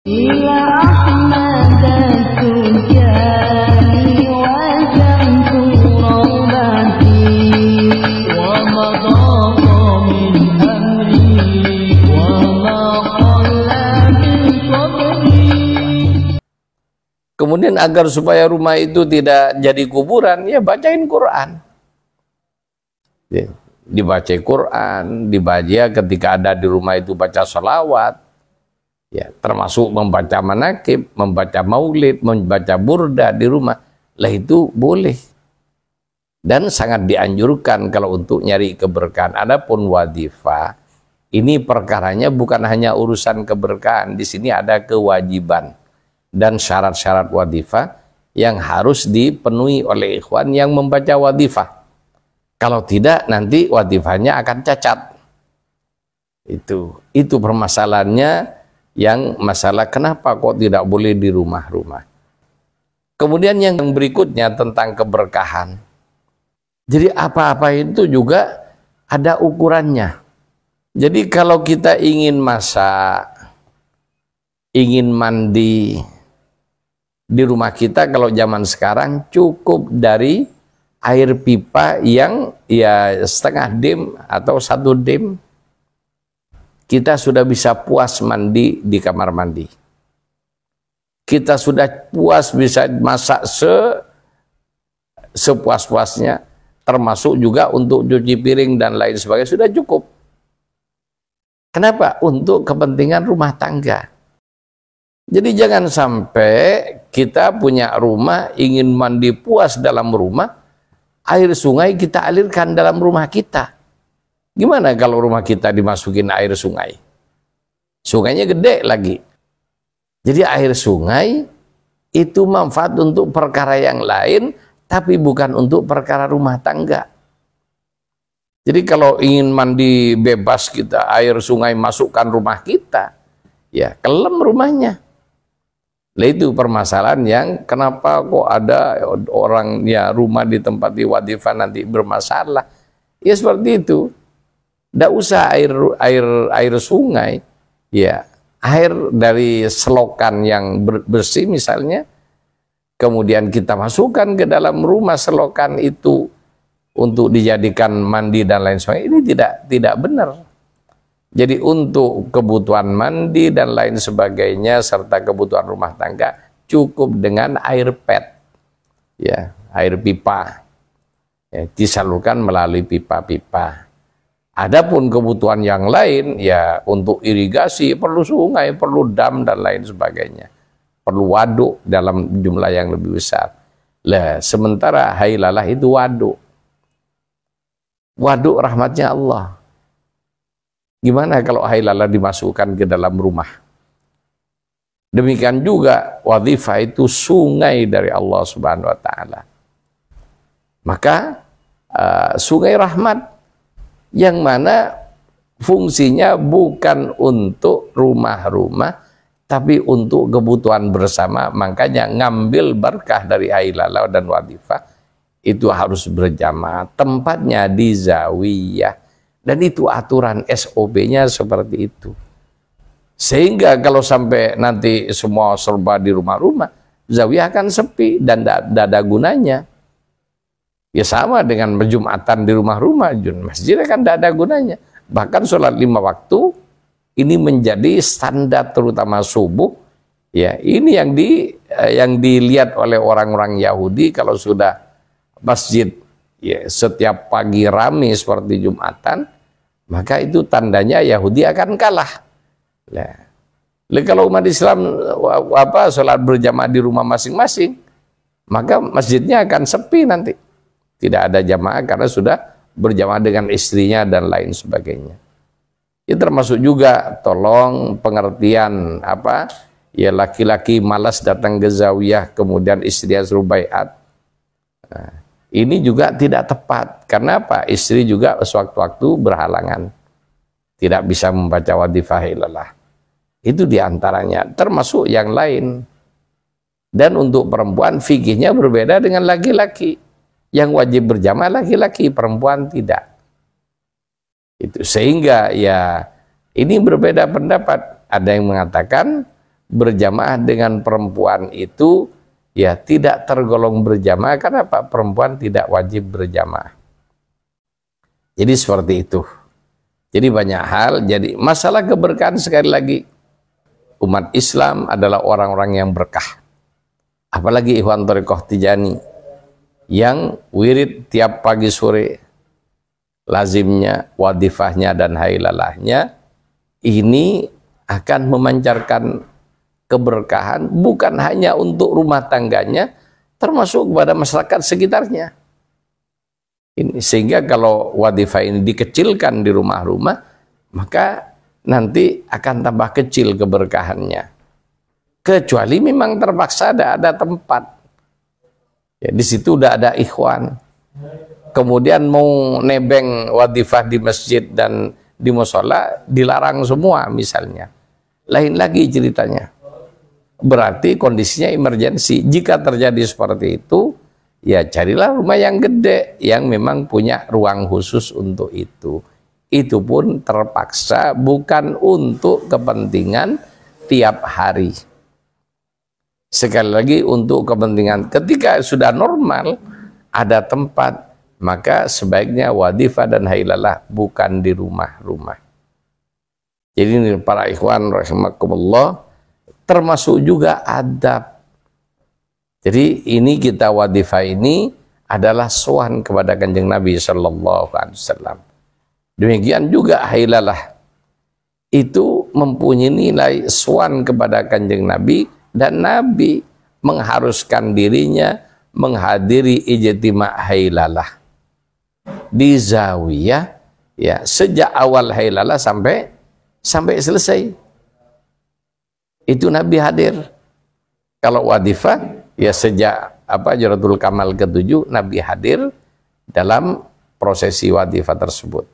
إلى أحمد التجاني وجمت روضتي ومضى من أمري وما قل من صبري. Kemudian agar supaya rumah itu tidak jadi kuburan, ya bacain Quran. Dibaca Quran, dibaca ketika ada di rumah itu baca sholawat. Ya, termasuk membaca manakib, membaca maulid, membaca burda di rumah. Lah itu boleh. Dan sangat dianjurkan kalau untuk nyari keberkahan. Adapun wadifah, ini perkaranya bukan hanya urusan keberkahan. Di sini ada kewajiban dan syarat-syarat wadifah yang harus dipenuhi oleh ikhwan yang membaca wadifah. Kalau tidak, nanti wadifahnya akan cacat. Itu permasalahannya. Yang masalah kenapa kok tidak boleh di rumah-rumah. Kemudian yang berikutnya tentang keberkahan. Jadi apa-apa itu juga ada ukurannya. Jadi kalau kita ingin masak, ingin mandi di rumah kita, kalau zaman sekarang cukup dari air pipa yang ya setengah dem atau 1 dem. Kita sudah bisa puas mandi di kamar mandi. Kita sudah puas bisa masak sepuas-puasnya, termasuk juga untuk cuci piring dan lain sebagainya, sudah cukup. Kenapa? Untuk kepentingan rumah tangga. Jadi jangan sampai kita punya rumah, ingin mandi puas dalam rumah, air sungai kita alirkan dalam rumah kita. Gimana kalau rumah kita dimasukin air sungai? Sungainya gede lagi. Jadi air sungai itu manfaat untuk perkara yang lain, tapi bukan untuk perkara rumah tangga. Jadi kalau ingin mandi bebas kita, air sungai masukkan rumah kita, ya kelem rumahnya. Nah itu permasalahan yang kenapa kok ada orang ya rumah di tempat di wadifah nanti bermasalah. Ya seperti itu. Tidak usah air sungai, ya air dari selokan yang bersih misalnya, kemudian kita masukkan ke dalam rumah selokan itu untuk dijadikan mandi dan lain sebagainya. Ini tidak benar. Jadi untuk kebutuhan mandi dan lain sebagainya serta kebutuhan rumah tangga cukup dengan air PET, ya air pipa, ya, disalurkan melalui pipa-pipa. Adapun kebutuhan yang lain, ya untuk irigasi, perlu sungai, perlu dam, dan lain sebagainya. Perlu waduk dalam jumlah yang lebih besar. Lah, sementara hailalah itu waduk. Waduk rahmatnya Allah. Gimana kalau hailalah dimasukkan ke dalam rumah? Demikian juga wadifah itu sungai dari Allah Subhanahu wa Ta'ala. Maka sungai rahmat, yang mana fungsinya bukan untuk rumah-rumah, tapi untuk kebutuhan bersama. Makanya ngambil berkah dari hailalah dan wadifah itu harus berjamaah. Tempatnya di zawiyah. Dan itu aturan SOP-nya seperti itu. Sehingga kalau sampai nanti semua serba di rumah-rumah, zawiyah akan sepi dan tidak ada gunanya. Ya sama dengan Jumatan di rumah-rumah, masjid kan tidak ada gunanya. Bahkan sholat 5 waktu ini menjadi standar terutama subuh. Ya ini yang dilihat oleh orang-orang Yahudi kalau sudah masjid ya setiap pagi ramai seperti Jumatan, maka itu tandanya Yahudi akan kalah. Nah, kalau umat Islam sholat berjamaah di rumah masing-masing, maka masjidnya akan sepi nanti. Tidak ada jamaah karena sudah berjamaah dengan istrinya dan lain sebagainya. Itu termasuk juga tolong pengertian ya laki-laki malas datang ke zawiyah kemudian istrinya suruh baiat. Nah, ini juga tidak tepat. Karena apa? Istri juga sewaktu-waktu berhalangan. Tidak bisa membaca wadifah hailalah. Itu diantaranya. Termasuk yang lain. Dan untuk perempuan fikihnya berbeda dengan laki-laki. Yang wajib berjamaah laki-laki, perempuan tidak. Itu sehingga ya ini berbeda pendapat. Ada yang mengatakan berjamaah dengan perempuan itu ya tidak tergolong berjamaah karena apa? Perempuan tidak wajib berjamaah. Jadi seperti itu. Jadi banyak hal. Jadi masalah keberkahan sekali lagi, umat Islam adalah orang-orang yang berkah. Apalagi Ikhwan Thariqah Tijani yang wirid tiap pagi sore, lazimnya, wadifahnya dan hailalahnya, ini akan memancarkan keberkahan bukan hanya untuk rumah tangganya, termasuk kepada masyarakat sekitarnya. Ini, sehingga kalau wadifah ini dikecilkan di rumah-rumah, maka nanti akan tambah kecil keberkahannya. Kecuali memang terpaksa ada tempat. Ya, di situ udah ada ikhwan. Kemudian mau nebeng wadifah di masjid dan di musola dilarang semua misalnya. Lain lagi ceritanya. Berarti kondisinya emergensi. Jika terjadi seperti itu, ya carilah rumah yang gede yang memang punya ruang khusus untuk itu. Itu pun terpaksa, bukan untuk kepentingan tiap hari. Sekali lagi untuk kepentingan ketika sudah normal ada tempat, maka sebaiknya wadifah dan hailalah bukan di rumah-rumah. Jadi ini para ikhwan rahimakumullah, termasuk juga adab. Jadi ini kita wadifah ini adalah sowan kepada Kanjeng Nabi sallallahu alaihi wasallam. Demikian juga hailalah itu mempunyai nilai sowan kepada Kanjeng Nabi, dan Nabi mengharuskan dirinya menghadiri ijtima' hailalah di zawiyah ya sejak awal hailalah sampai selesai. Itu Nabi hadir. Kalau wadifah ya sejak Jaratul Kamal ke-7 Nabi hadir dalam prosesi wadifah tersebut.